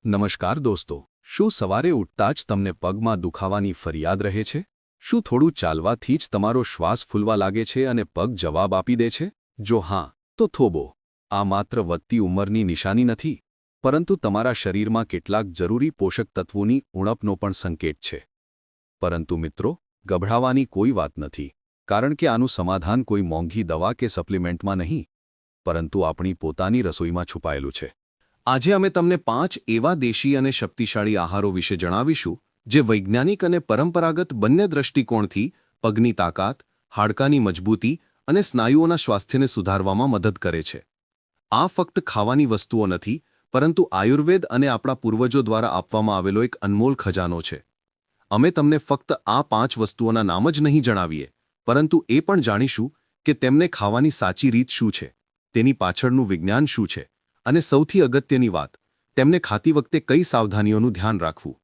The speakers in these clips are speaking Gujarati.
નમસ્કાર દોસ્તો, શું સવારે ઉઠતા જ તમને પગમાં દુખાવાની ફરિયાદ રહે છે? શું થોડું ચાલવાથી જ તમારો શ્વાસ ફૂલવા લાગે છે અને પગ જવાબ આપી દે છે? જો હા, તો થોભો. આ માત્ર વધતી ઉંમરની નિશાની નથી, પરંતુ તમારા શરીરમાં કેટલાક જરૂરી પોષક તત્વોની ઉણપનો પણ સંકેત છે. પરંતુ મિત્રો, ગભરાવાની કોઈ વાત નથી, કારણ કે આનું સમાધાન કોઈ મોંઘી દવા કે સપ્લિમેન્ટમાં નહીં, પરંતુ આપણી પોતાની રસોઈમાં છુપાયેલું છે. આજે અમે તમને 5 એવા દેશી અને શક્તિશાળી આહારો વિશે જણાવીશું જે વૈજ્ઞાનિક અને પરંપરાગત બંને દૃષ્ટિકોણથી પગની તાકાત, હાડકાની મજબૂતી અને સ્નાયુઓના સ્વાસ્થ્યને સુધારવામાં મદદ કરે છે. આ ફક્ત ખાવાની વસ્તુઓ નથી, પરંતુ આયુર્વેદ અને આપણા પૂર્વજો દ્વારા આપવામાં આવેલો એક અનમોલ ખજાનો છે. અમે તમને ફક્ત આ 5 વસ્તુઓના નામ જ નહીં જણાવીએ, પરંતુ એ પણ જાણીશું કે તેમને ખાવાની સાચી રીત શું છે, તેની પાછળનું વિજ્ઞાન શું છે, અને સૌથી અગત્યની વાત, તેમને ખાતી વખતે કઈ સાવધાનીઓનું ધ્યાન રાખવું.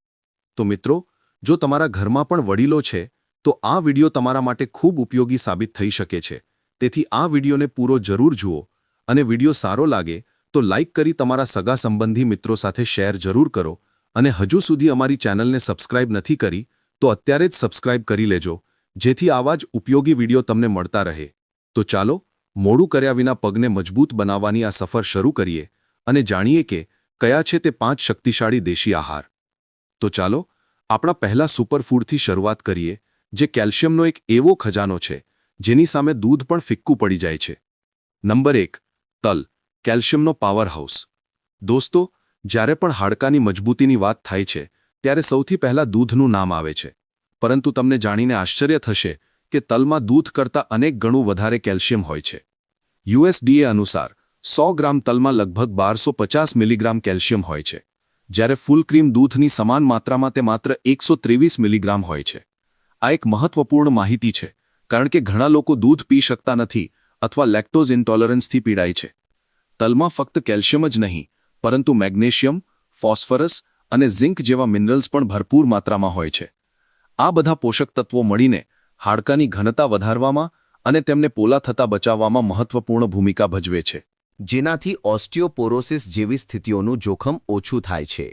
તો મિત્રો, જો તમારા ઘરમાં પણ વડીલો છે, તો આ વિડિયો તમારા માટે ખૂબ ઉપયોગી સાબિત થઈ શકે છે. તેથી આ વિડિયોને પૂરો જરૂર જુઓ, અને વિડિયો સારો લાગે તો લાઇક કરી તમારા સગા સંબંધી મિત્રો સાથે શેર જરૂર કરો, અને હજુ સુધી અમારી ચેનલને સબસ્ક્રાઇબ નથી કરી તો અત્યારે જ સબસ્ક્રાઇબ કરી લેજો, જેથી આવા જ ઉપયોગી વિડિયો તમને મળતા રહે. તો ચાલો, મોડું કર્યા વિના પગને મજબૂત બનાવવાની આ સફર શરૂ કરીએ અને જાણીએ કે કયા છે તે 5 શક્તિશાળી દેશી આહાર. તો ચાલો, આપણા પહેલા સુપરફૂડથી શરૂઆત કરીએ, જે કેલ્શિયમનો એક એવો ખજાનો છે જેની સામે દૂધ પણ ફિક્કું પડી જાય છે. નંબર 1. તલ, કેલ્શિયમનો પાવરહાઉસ. દોસ્તો, જ્યારે પણ હાડકાની મજબૂતીની વાત થાય છે, ત્યારે સૌથી પહેલા દૂધનું નામ આવે છે. પરંતુ તમને જાણીને આશ્ચર્ય થશે કે તલમાં દૂધ કરતાં અનેક ગણું વધારે કેલ્શિયમ હોય છે. USDA અનુસાર 100 ગ્રામ તલમાં લગભગ 1250 મિલીગ્રામ કેલ્શિયમ હોય છે, જ્યારે ફૂલ ક્રીમ દૂધની સમાન માત્રામાં તે માત્ર 123 મિલીગ્રામ હોય છે. આ એક મહત્વપૂર્ણ માહિતી છે, કારણ કે ઘણા લોકો દૂધ પી શકતા નથી અથવા લેક્ટોઝ ઇન્ટોલરન્સથી પીડાય છે. તલમાં ફક્ત કેલ્શિયમ જ નહીં, પરંતુ મેગ્નેશિયમ, ફોસ્ફરસ અને ઝિંક જેવા મિનરલ્સ પણ ભરપૂર માત્રામાં હોય છે. આ બધા પોષક તત્વો મળીને હાડકાની ઘનતા વધારવામાં અને તેમને પોલા થતા બચાવવામાં મહત્વપૂર્ણ ભૂમિકા ભજવે છે, જેનાથી ઓસ્ટિયોપોરોસિસ જેવી સ્થિતિઓનું જોખમ ઓછું થાય છે.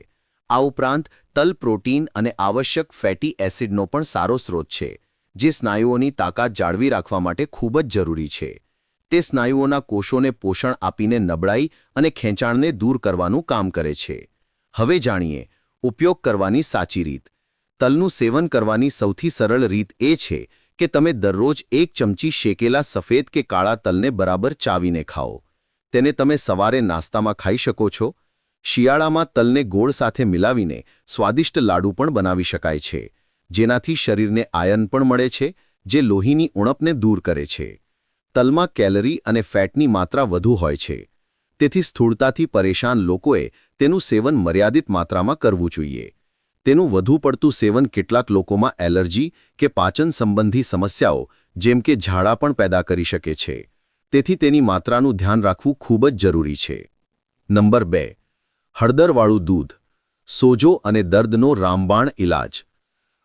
આ ઉપરાંત તલ પ્રોટીન અને આવશ્યક ફેટી એસિડનો પણ સારો સ્ત્રોત છે, જે સ્નાયુઓની તાકાત જાળવી રાખવા માટે ખૂબ જ જરૂરી છે. તે સ્નાયુઓના કોષોને પોષણ આપીને નબળાઈ અને ખેંચાણને દૂર કરવાનું કામ કરે છે. હવે જાણીએ ઉપયોગ કરવાની સાચી રીત. તલનું સેવન કરવાની સૌથી સરળ રીત એ છે કે તમે દરરોજ 1 ચમચી શેકેલા સફેદ કે કાળા તલને બરાબર ચાવીને ખાઓ. તેને તમે સવારે નાસ્તામાં ખાઈ શકો છો. શિયાળામાં તલને ગોળ સાથે મિલાવીને સ્વાદિષ્ટ લાડુ પણ બનાવી શકાય છે, જેનાથી શરીરને આયર્ન પણ મળે છે, જે લોહીની ઉણપને દૂર કરે છે. તલમાં કેલરી અને ફેટની માત્રા વધુ હોય છે, તેથી સ્થૂળતાથી પરેશાન લોકોએ તેનું સેવન મર્યાદિત માત્રામાં કરવું જોઈએ. તેનું વધુ પડતું સેવન કેટલાક લોકોમાં એલર્જી કે પાચન સંબંધી સમસ્યાઓ જેમ કે ઝાડા પણ પેદા કરી શકે છે. તેથી તેની માત્રાનું ધ્યાન રાખવું ખૂબ જ જરૂરી છે. નંબર 2. હળદરવાળું દૂધ, સોજો અને દર્દનો રામબાણ ઇલાજ.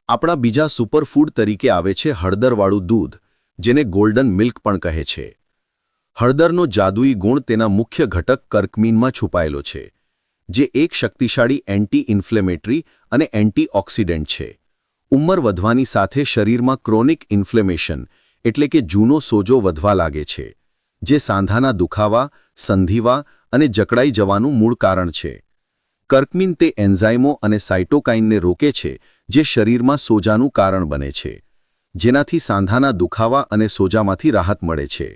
આપણા બીજા સુપરફૂડ તરીકે આવે છે હળદરવાળું દૂધ, જેને ગોલ્ડન મિલ્ક પણ કહે છે. હળદરનો જાદુઈ ગુણ તેના મુખ્ય ઘટક કર્કમીનમાં છુપાયેલો છે, જે એક શક્તિશાળી એન્ટી ઇન્ફ્લેમેટરી અને એન્ટીઓક્સિડન્ટ છે. ઉંમર વધવાની સાથે શરીરમાં ક્રોનિક ઇન્ફ્લેમેશન એટલે કે જૂનો સોજો વધવા લાગે છે, જે સાંધાના દુખાવા, સંધિવા અને જકડાઈ જવાનું મૂળ કારણ છે. કર્કમીન તે એન્ઝાઇમો અને સાઇટોકાઇનને રોકે છે જે શરીરમાં સોજાનું કારણ બને છે, જેનાથી સાંધાના દુખાવા અને સોજામાંથી રાહત મળે છે.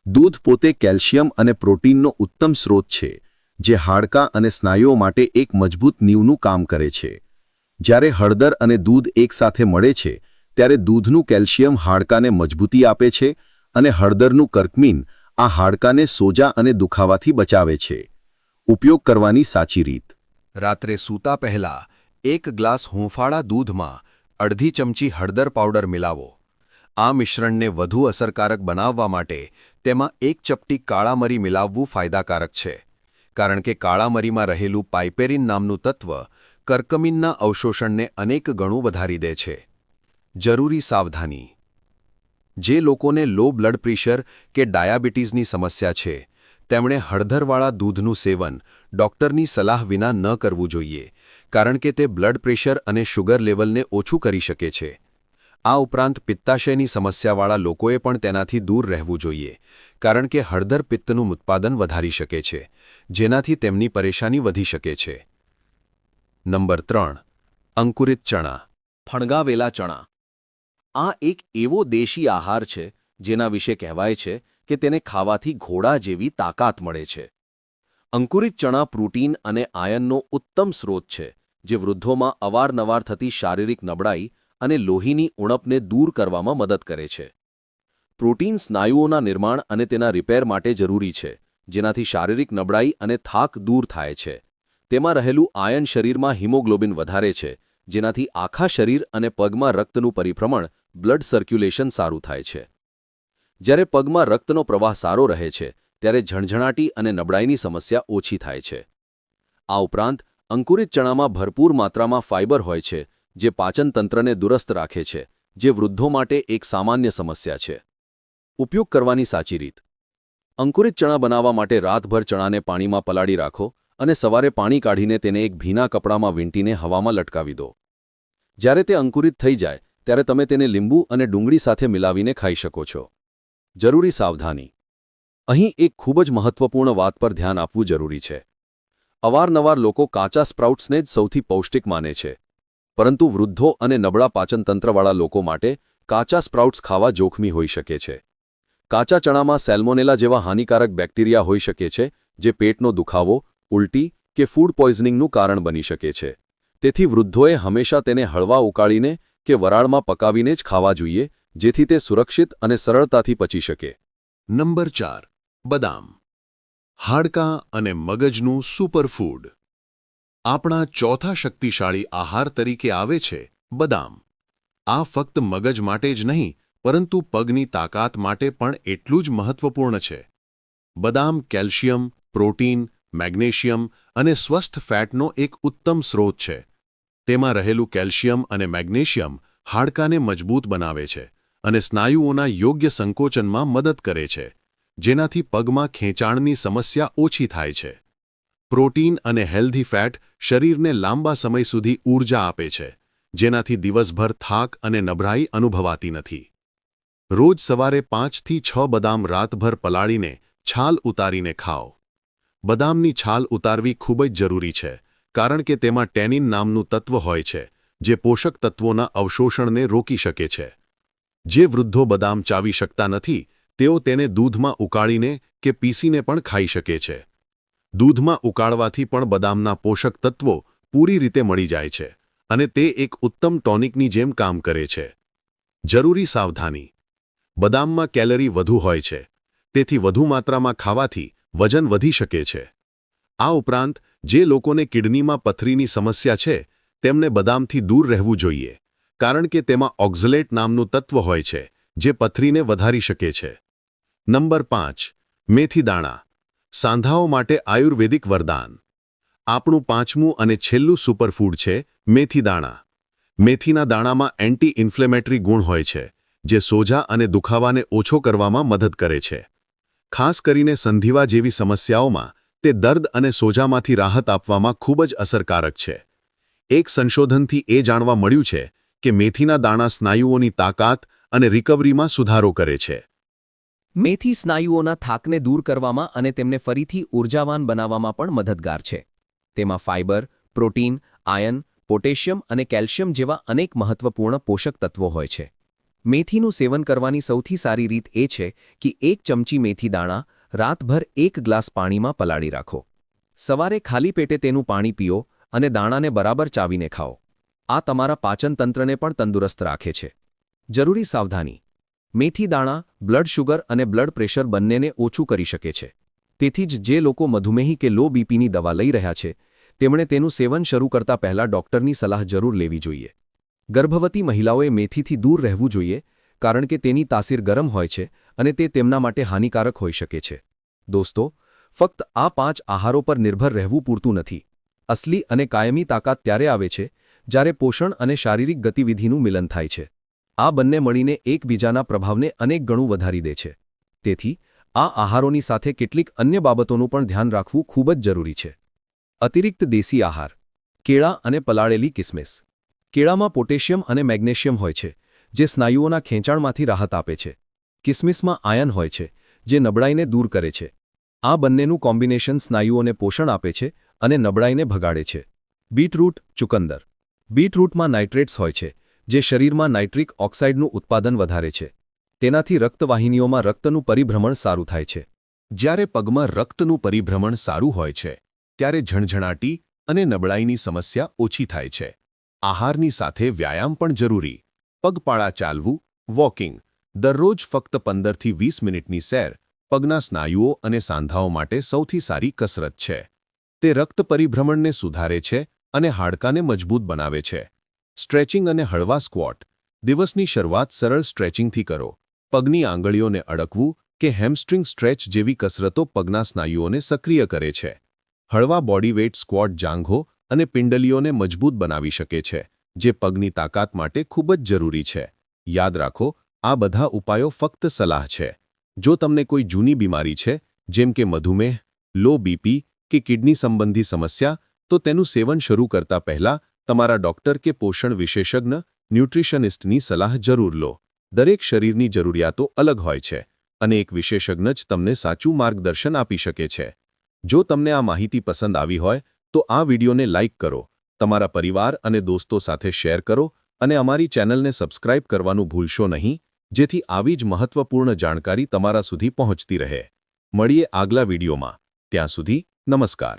દૂધ પોતે કેલ્શિયમ અને પ્રોટીનનો ઉત્તમ સ્ત્રોત છે, જે હાડકાં અને સ્નાયુઓ માટે એક મજબૂત નીંવનું કામ કરે છે. જ્યારે હળદર અને દૂધ એકસાથે મળે છે, ત્યારે દૂધનું કેલ્શિયમ હાડકાને મજબૂતી આપે છે અને હળદરનું કર્કમીન આ હાડકાને સોજા અને દુખાવાથી બચાવે છે. ઉપયોગ કરવાની સાચી રીત. રાત્રે સૂતા પહેલા 1 ગ્લાસ હૂંફાળા દૂધમાં અડધી ચમચી હળદર પાવડર મિલાવો. આ મિશ્રણને વધુ અસરકારક બનાવવા માટે તેમાં 1 ચપટી કાળા મરી મિલાવવું ફાયદાકારક છે, કારણ કે કાળા મરીમાં રહેલું પાઇપેરિન નામનું તત્વ કર્કમીનના અવશોષણને અનેક ગણું વધારી દે છે. જરૂરી સાવધાની. જે લોકોને લો બ્લડ પ્રેશર કે ડાયાબિટીસની સમસ્યા છે, તેમણે હળદરવાળા દૂધનું સેવન ડૉક્ટરની સલાહ વિના ન કરવું જોઈએ, કારણ કે તે બ્લડ પ્રેશર અને શુગર લેવલને ઓછું કરી શકે છે. આ ઉપરાંત પિત્તાશયની સમસ્યાવાળા લોકોએ પણ તેનાથી દૂર રહેવું જોઈએ, કારણ કે હળદર પિત્તનું ઉત્પાદન વધારી શકે છે, જેનાથી તેમની પરેશાની વધી શકે છે. નંબર 3. અંકુરિત ચણા. ફણગાવેલા ચણા. આ એક એવો દેશી આહાર છે જેના વિશે કહેવાય છે કે તેને ખાવાથી ઘોડા જેવી તાકાત મળે છે. અંકુરિત ચણા પ્રોટીન અને આયનનો ઉત્તમ સ્રોત છે, જે વૃદ્ધોમાં અવારનવાર થતી શારીરિક નબળાઈ અને લોહીની ઉણપને દૂર કરવામાં મદદ કરે છે. પ્રોટીન સ્નાયુઓના નિર્માણ અને તેના રિપેર માટે જરૂરી છે, જેનાથી શારીરિક નબળાઈ અને થાક દૂર થાય છે. તેમાં રહેલું આયન શરીરમાં હિમોગ્લોબિન વધારે છે, જેનાથી આખા શરીર અને પગમાં રક્તનું પરિભ્રમણ બ્લડ સર્ક્યુલેશન સારું થાય છે. જ્યારે પગમાં રક્તનો પ્રવાહ સારો રહે છે, ત્યારે ઝણઝણાટી અને નબળાઈની સમસ્યા ઓછી થાય છે. આ ઉપરાંત અંકુરિત ચણામાં ભરપૂર માત્રામાં ફાઇબર હોય છે, જે પાચનતંત્રને દુરસ્ત રાખે છે, જે વૃદ્ધો માટે એક સામાન્ય સમસ્યા છે. ઉપયોગ કરવાની સાચી રીત. અંકુરિત ચણા બનાવવા માટે રાતભર ચણાને પાણીમાં પલાળી રાખો અને સવારે પાણી કાઢીને તેને એક ભીના કપડામાં વીંટીને હવામાં લટકાવી દો. જ્યારે તે અંકુરિત થઈ જાય ત્યારે તમે તેને લીંબુ અને ડુંગળી સાથે મિલાવીને ખાઈ શકો છો. જરૂરી સાવધાની. અહીં એક ખૂબ જ મહત્વપૂર્ણ વાત પર ધ્યાન આપવું જરૂરી છે. અવારનવાર લોકો કાચા સ્પ્રાઉટ્સને જ સૌથી પૌષ્ટિક માને છે, પરંતુ વૃદ્ધો અને નબળા પાચનતંત્રવાળા લોકો માટે કાચા સ્પ્રાઉટ્સ ખાવા જોખમી હોઈ શકે છે. કાચા ચણામાં સેલ્મોનેલા જેવા હાનિકારક બેક્ટેરિયા હોઈ શકે છે, જે પેટનો દુખાવો, ઉલટી કે ફૂડ પોઈઝનિંગનું કારણ બની શકે છે. તેથી વૃદ્ધોએ હંમેશા તેને હળવા ઉકાળીને કે વરાળમાં પકાવીને જ ખાવા જોઈએ, જેથી તે સુરક્ષિત અને સરળતાથી પચી શકે. નંબર 4. બદામ. હાડકાં અને મગજનું સુપરફૂડ. આપણા ચોથા શક્તિશાળી આહાર તરીકે આવે છે બદામ. આ ફક્ત મગજ માટે જ નહીં, પરંતુ પગની તાકાત માટે પણ એટલું જ મહત્વપૂર્ણ છે. બદામ કેલ્શિયમ, પ્રોટીન, મેગ્નેશિયમ અને સ્વસ્થ ફેટનો એક ઉત્તમ સ્રોત છે. તેમાં રહેલું કેલ્શિયમ અને મેગ્નેશિયમ હાડકાને મજબૂત બનાવે છે અને સ્નાયુઓના યોગ્ય સંકોચનમાં મદદ કરે છે, જેનાથી પગમાં ખેંચાણની સમસ્યા ઓછી થાય છે. પ્રોટીન અને હેલ્ધી ફેટ શરીરને લાંબા સમય સુધી ઊર્જા આપે છે, જેનાથી દિવસભર થાક અને નબળાઈ અનુભવાતી નથી. રોજ સવારે 5 થી 6 બદામ રાતભર પલાળીને છાલ ઉતારીને ખાઓ. બદામની છાલ ઉતારવી ખૂબ જ જરૂરી છે, કારણ કે તેમાં ટેનિન નામનું તત્વ હોય છે, જે પોષક તત્વોના અવશોષણને રોકી શકે છે. જે વૃદ્ધો બદામ ચાવી શકતા નથી, તેઓ તેને દૂધમાં ઉકાળીને કે પીસીને પણ ખાઈ શકે છે. દૂધમાં ઉકાળવાથી પણ બદામના પોષક તત્વો પૂરી રીતે મળી જાય છે અને તે એક ઉત્તમ ટોનિકની જેમ કામ કરે છે. જરૂરી સાવધાની. બદામમાં કેલરી વધુ હોય છે, તેથી વધુ માત્રામાં ખાવાથી વજન વધી શકે છે. આ ઉપરાંત જે લોકોને કિડનીમાં પથરીની સમસ્યા છે, તેમને બદામથી દૂર રહેવું જોઈએ, કારણ કે તેમાં ઓક્ઝલેટ નામનું તત્વ હોય છે, જે પથરીને વધારી શકે છે. નંબર 5. મેથી દાણા. સાંધાઓ માટે આયુર્વેદિક વરદાન. આપણું પાંચમું અને છેલ્લું સુપરફૂડ છે મેથી દાણા. મેથીના દાણામાં એન્ટી ઇન્ફ્લેમેટરી ગુણ હોય છે, જે સોજા અને દુખાવાને ઓછો કરવામાં મદદ કરે છે. ખાસ કરીને સંધિવા જેવી સમસ્યાઓમાં તે દર્દ અને સોજામાંથી રાહત આપવામાં ખૂબ જ અસરકારક છે. એક સંશોધનથી એ જાણવા મળ્યું છે કે મેથીના દાણા સ્નાયુઓની તાકાત અને રિકવરીમાં સુધારો કરે છે. મેથી સ્નાયુઓના થાકને દૂર કરવામાં અને તેમને ફરીથી ઊર્જાવાન બનાવવામાં પણ મદદગાર છે. તેમાં ફાઇબર, પ્રોટીન, આયન, પોટેશિયમ અને કેલ્શિયમ જેવા અનેક મહત્વપૂર્ણ પોષક તત્વો હોય છે. મેથીનું સેવન કરવાની સૌથી સારી રીત એ છે કે 1 ચમચી મેથી દાણા રાતભર 1 ગ્લાસ પાણીમાં પલાળી રાખો. સવારે ખાલી પેટે તેનું પાણી પીઓ અને દાણાને બરાબર ચાવીને ખાઓ. આ તમારા પાચનતંત્રને પણ તંદુરસ્ત રાખે છે. જરૂરી સાવધાની. મેથી દાણા બ્લડ શુગર અને બ્લડ પ્રેશર બંનેને ઓછું કરી શકે છે. તેથી જ જે લોકો મધુમેહી કે લો બીપીની દવા લઈ રહ્યા છે, તેમણે તેનું સેવન શરૂ કરતા પહેલા ડૉક્ટરની સલાહ જરૂર લેવી જોઈએ. ગર્ભવતી મહિલાઓએ મેથીથી દૂર રહેવું જોઈએ, કારણ કે તેની તાસીર ગરમ હોય છે અને તે તેમના માટે હાનિકારક હોઈ શકે છે. દોસ્તો, ફક્ત આ 5 આહારો પર નિર્ભર રહેવું પૂરતું નથી. અસલી અને કાયમી તાકાત ત્યારે આવે છે જ્યારે પોષણ અને શારીરિક ગતિવિધિનું મિલન થાય છે. આ બંને મળીને એકબીજાના પ્રભાવને અનેક ગણું વધારી દે છે. તેથી આ આહારોની સાથે કેટલીક અન્ય બાબતોનું પણ ધ્યાન રાખવું ખૂબ જ જરૂરી છે. અતિરિક્ત દેશી આહાર કેળા અને પલાળેલી કિસમિસ કેળામાં પોટેશિયમ અને મેગ્નેશિયમ હોય છે જે સ્નાયુઓના ખેંચાણમાંથી રાહત આપે છે કિસમિસમાં આયર્ન હોય છે જે નબળાઈને દૂર કરે છે આ બંનેનું કોમ્બિનેશન સ્નાયુઓને પોષણ આપે છે અને નબળાઈને ભગાડે છે બીટરૂટ ચુકંદર બીટરૂટમાં નાઇટ્રેટ્સ હોય છે જે શરીરમાં નાઇટ્રિક ઓક્સાઇડનું ઉત્પાદન વધારે છે તેનાથી રક્તવાહિનીઓમાં રક્તનું પરિભ્રમણ સારું થાય છે જ્યારે પગમાં રક્તનું પરિભ્રમણ સારું હોય છે ત્યારે ઝણઝણાટી અને નબળાઈની સમસ્યા ઓછી થાય છે આહારની સાથે વ્યાયામ પણ જરૂરી પગપાળા ચાલવું વોકિંગ દરરોજ ફક્ત 15થી 20 મિનિટની સેર પગના સ્નાયુઓ અને સાંધાઓ માટે સૌથી સારી કસરત છે તે રક્ત પરિભ્રમણને સુધારે છે અને હાડકાને મજબૂત બનાવે છે સ્ટ્રેચિંગ અને હળવા સ્ક્વોટ દિવસની શરૂઆત સરળ સ્ટ્રેચિંગથી કરો પગની આંગળીઓને અડકવું કે હેમસ્ટ્રિંગ સ્ટ્રેચ જેવી કસરતો પગના સ્નાયુઓને સક્રિય કરે છે હળવા બોડી વેઇટ સ્ક્વોટ જાંઘો અને પિંડલીઓને મજબૂત બનાવી શકે છે જે પગની તાકાત માટે ખૂબ જ જરૂરી છે યાદ રાખો આ બધા ઉપાયો ફક્ત સલાહ છે જો તમને કોઈ જૂની બીમારી છે જેમ કે મધુમેહ લો બીપી કે કિડની સંબંધી સમસ્યા તો તેનું સેવન શરૂ કરતા પહેલા તમારા ડોક્ટર કે પોષણ વિશેષજ્ઞ ન્યુટ્રિશનિસ્ટની સલાહ જરૂર લો દરેક શરીરની જરૂરિયાતો અલગ હોય છે અને એક વિશેષજ્ઞ જ તમને સાચું માર્ગદર્શન આપી શકે છે જો તમને આ માહિતી પસંદ આવી હોય તો આ વિડિયોને લાઇક કરો તમારા પરિવાર અને દોસ્તો સાથે શેર કરો અને અમારી ચેનલને સબસ્ક્રાઇબ કરવાનું ભૂલશો નહીં જેથી આવી જ મહત્વપૂર્ણ જાણકારી તમારા સુધી પહોંચતી રહે મળીએ આગલા વિડિયોમાં ત્યાં સુધી નમસ્કાર